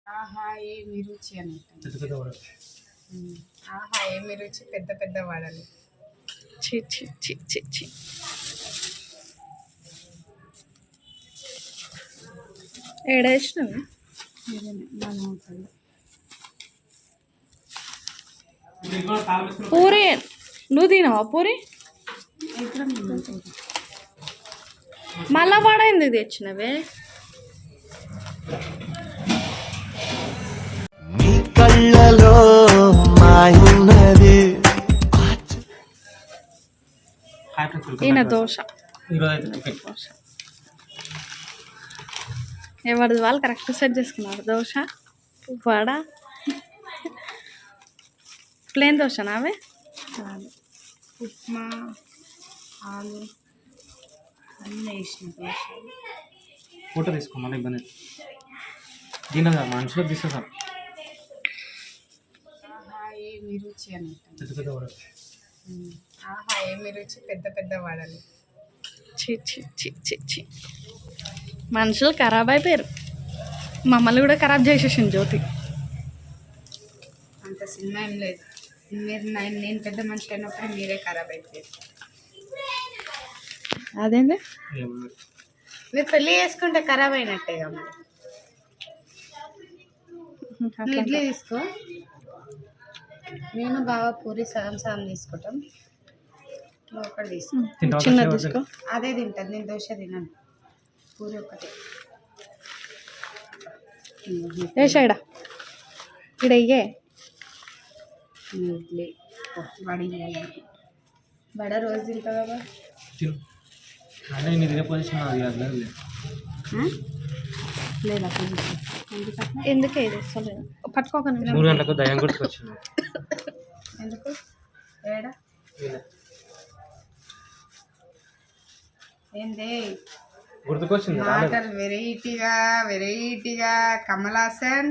ఆహా ఏమి రుచి అన్నట్టు. పెద్ద పెద్ద వాడాలి. ఆహా ఏమి రుచి పెద్ద పెద్ద వాడాలి. చి చి చి చి చి. ఏడేసినవి పూరి నువ్వు తినవా పూరి మళ్ళా వాడైంది తెచ్చినవే కళ్ళలో మాయున్నది ఈయన దోశ ఎవరిది వాళ్ళు కరెక్ట్ సెట్ చేసుకున్నారు దోశ వడ ప్లేన్ దోశనా అవే ఉప్మా ఆలు అన్నీ వేసిన దోశ. ఫోటో తీసుకో మళ్ళీ ఇబ్బంది దీనిగా మనుషులకు తీసేసాం. ఆహా ఏమి రుచి అన్నట్టు. పెద్ద పెద్ద వాడాలి. ఆహా ఏమి రుచి పెద్ద పెద్ద వాడాలి. చి చి చి చి చి. మనుషులు ఖరాబ్ అయిపోయారు. మమ్మల్ని కూడా ఖరాబ్ చేసేసింది జ్యోతి. అంత సినిమా ఏం లేదు. మీరు నేను పెద్ద మనిషి అయినప్పుడు మీరే ఖరాబ్ అయిపోయారు. అదేంటి మీరు పెళ్ళి చేసుకుంటే ఖరాబ్ అయినట్టేగా మరి. ఇడ్లీ తీసుకో. నేను బాగా పూరి సగం సగం తీసుకుంటాం. ఒకటి తీసుకో. చిన్నది తీసుకో. అదే తింటుంది. నేను దోశ తినను. పూరి ఒకటి వేసాడా ఇక్కడ ఇయ్యే ఇడ్లీ వడి వడ రోజు తింటావు కదా. తిను అంటే నేను ఇదే పొజిషన్ అది అది లేదు. లేదా ఎందుకు ఇది ఇస్తలేదు పట్టుకోకండి 3 గంటలకు దయ్యం గుర్తుకొచ్చింది. ఎందుకు ఏడా ఏంది గుర్తుకొచ్చింది మాటలు వెరైటీగా కమల్ హాసన్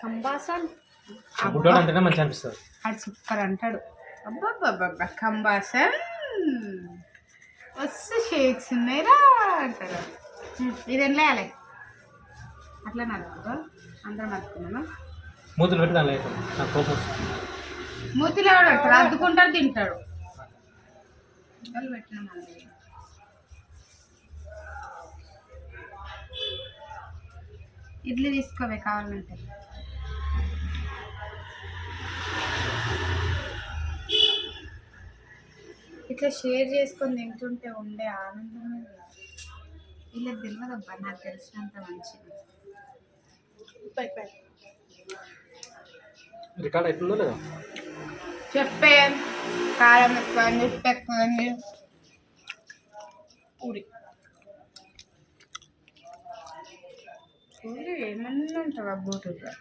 కంబాసన్ గుడ్డోడు అంటేనే మంచి అనిపిస్తుంది. అది సూపర్ అంటాడు. అబ్బాబ్బాబ్బా కంబాసన్ వస్తే షేక్స్ ఉన్నాయిరా అంటారు. ఇది వెళ్ళాలి అట్లా నడుపుకో. అందరం నడుపుకున్నాను. మూతులు పెట్టి దాని లేదు నాకు కోపం. మూతిలో ఎవడు పెడతాడు? అద్దుకుంటాడు తింటాడు. ముద్దలు పెట్టినామండి. ఇడ్లీ తీసుకోవే కావాలంటే. ఇట్లా షేర్ చేసుకొని తింటుంటే ఉండే ఆనందమే వీళ్ళకి తెలియదబ్బా. నాకు తెలిసినంత మంచిది. రికార్డ్ అవుతుందో లేదా చెప్పే కారం ఎక్కువండి ఉప్పు ఎక్కువండి పూరి పూరి ఏమన్నా ఉంటావా బూటుగా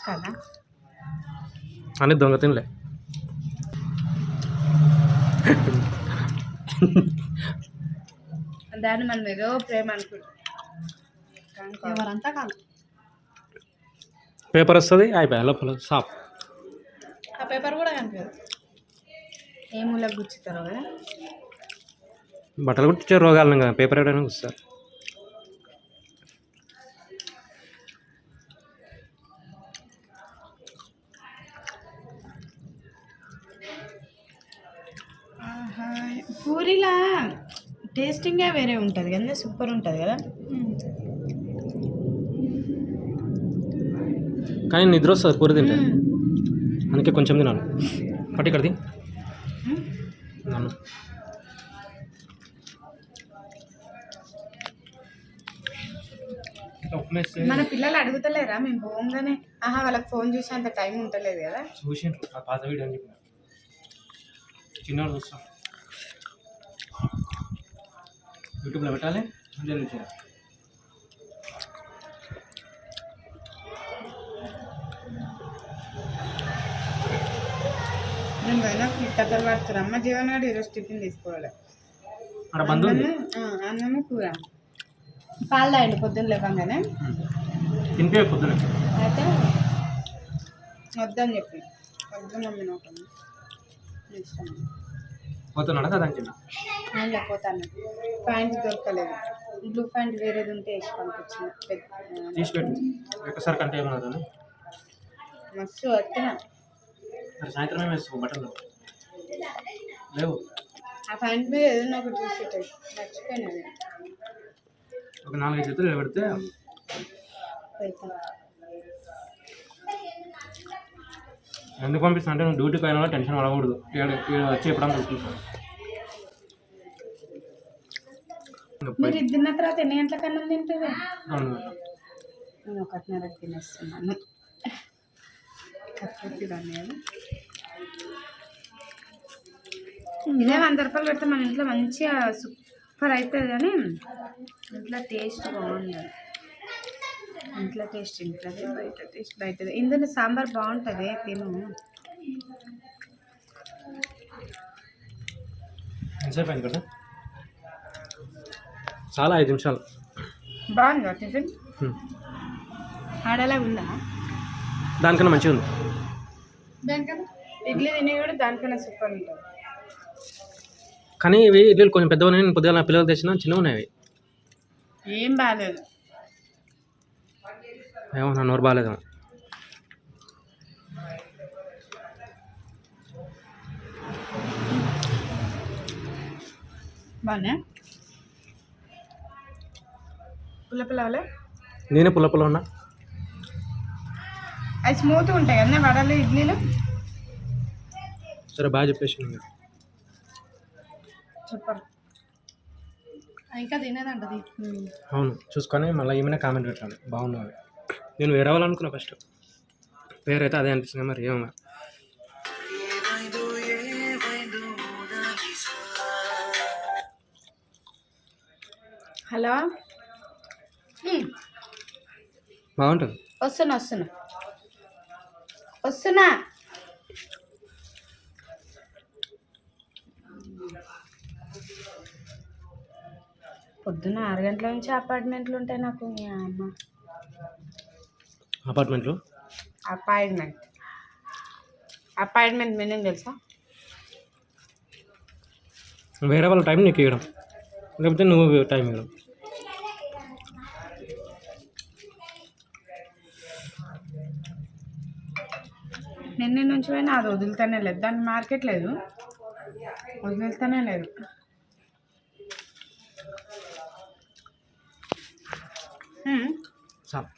కదా అని దొంగ తినలే. దాన్ని మనం ఏదో ప్రేమ అనుకుంటాం. ఎవరంతా కాదు పేపర్ వస్తుంది అయిపోయా లోపల సాప్. ఆ పేపర్ కూడా కనిపించదు. ఏ మూలకు గుచ్చుతారో కదా. బట్టలు కుట్టించే రోగాలను కదా పేపర్ ఎవరైనా వస్తారు. పూరిలా టేస్టింగే వేరే ఉంటుంది కదా. సూపర్ ఉంటుంది కదా. కానీ నిద్ర వస్తుంది పూరి తింటే. అందుకే కొంచెం తినాలి. పట్టి ఇక్కడది నన్ను మన పిల్లలు అడుగుతలేరా మేము పోగానే? ఆహా వాళ్ళకి ఫోన్ చూసి అంత టైం ఉంటలేదు కదా. చూసిండ్రు ఆ పాత వీడియో అని చెప్పిన చిన్నవాడు చూస్తాం. యూట్యూబ్లో పెట్టాలి అంతే చేయాలి. నేను పోయినా కథలు పడుతున్నా. అమ్మ జీవన్ గారు ఈరోజు టిఫిన్ తీసుకోవాలి. అక్కడ బంద్ ఉంది. అన్నము కూర పాలు తాగండి పొద్దున్న లేవగానే. తింటే పొద్దున అయితే వద్దని చెప్పి వద్దు మమ్మీ నోకమ్మ ఇష్టం. పోతున్నాడా కదా చిన్న అందులో పోతాను. ప్యాంట్ దొరకలేదు. బ్లూ ప్యాంట్ వేరేది ఉంటే వేసి పంపించిన. తీసి పెట్టు ఒకసారి కంటే ఏమన్నా మస్తు వచ్చిన మరి సాయంత్రం ఏమి వేసుకో బట్టలు లేవు. ఆ ప్యాంట్ మీద ఏదైనా ఒకటి చూసేటాయి మర్చిపోయినది. ఒక 4-5 జతలు పెడితే ఎందుకు పంపిస్తున్నా అంటే నువ్వు డ్యూటీకి అయినా టెన్షన్ పడకూడదు. వచ్చి ఎప్పుడన్నా చూసుకుంటాను. మీరు ఇది తిన్న తర్వాత ఎన్ని గంటల కన్నా తింటుంది? 2 గంటలు. నేను 1:30 తినేస్తున్నాను. దాన్ని ఇదే 100 రూపాయలు పెడితే మన ఇంట్లో మంచిగా సూపర్ అవుతుంది. కానీ ఇంట్లో టేస్ట్ బాగుండదు. ఇంట్లో టేస్ట్ ఇంట్లోదే, బయట టేస్ట్ బయటది. ఇందులో సాంబార్ బాగుంటుంది, తిను. ఎంతసేపు అయింది కదా? చాలా 5 నిమిషాలు. బాగుందా టిఫిన్? ఆడలా ఉందా? దానికన్నా మంచిగా ఉంది. దానికన్నా ఇడ్లీ తినే కూడా దానికన్నా సూపర్ ఉంటుంది. కానీ ఇవి ఇడ్లీలు కొంచెం పెద్దగా ఉన్నాయి. పొద్దుగా పిల్లలు తెచ్చినా చిన్నగా ఉన్నాయి. ఏం బాగాలేదు. ఏమో నా నోరు బాగాలేదేమో. బాగానే పుల్ల పుల్లవలే. నేనే పుల్ల పుల్ల ఉన్నా. అవి స్మూత్గా ఉంటాయి కదా వడలు ఇడ్లీలు. సరే బాగా చెప్పేసి సూపర్. ఇంకా తినేదంటది. అవును చూసుకొని మళ్ళీ ఏమైనా కామెంట్ పెట్టాలి బాగున్నాను. నేను వేరే వాళ్ళు అనుకున్నా ఫస్ట్, పేరైతే అదే అనిపిస్తుంది. మరి ఏమో హలో, బాగుంటుంది. వస్తున్నా వస్తున్నా వస్తున్నా. పొద్దున్న 6 గంటల నుంచి అపార్ట్మెంట్లు ఉంటాయి నాకు. అమ్మ అపార్ట్మెంట్లో అపాయింట్మెంట్ మీనింగ్ తెలుసా? వేరే వాళ్ళ టైం నీకు ఇవ్వడం, లేకపోతే నువ్వు టైం ఇవ్వడం. నిన్న నుంచి పోయినా అది వదులుతానే లేదు. దాని మార్కెట్ లేదు, వదులుతానే లేదు. చాలు.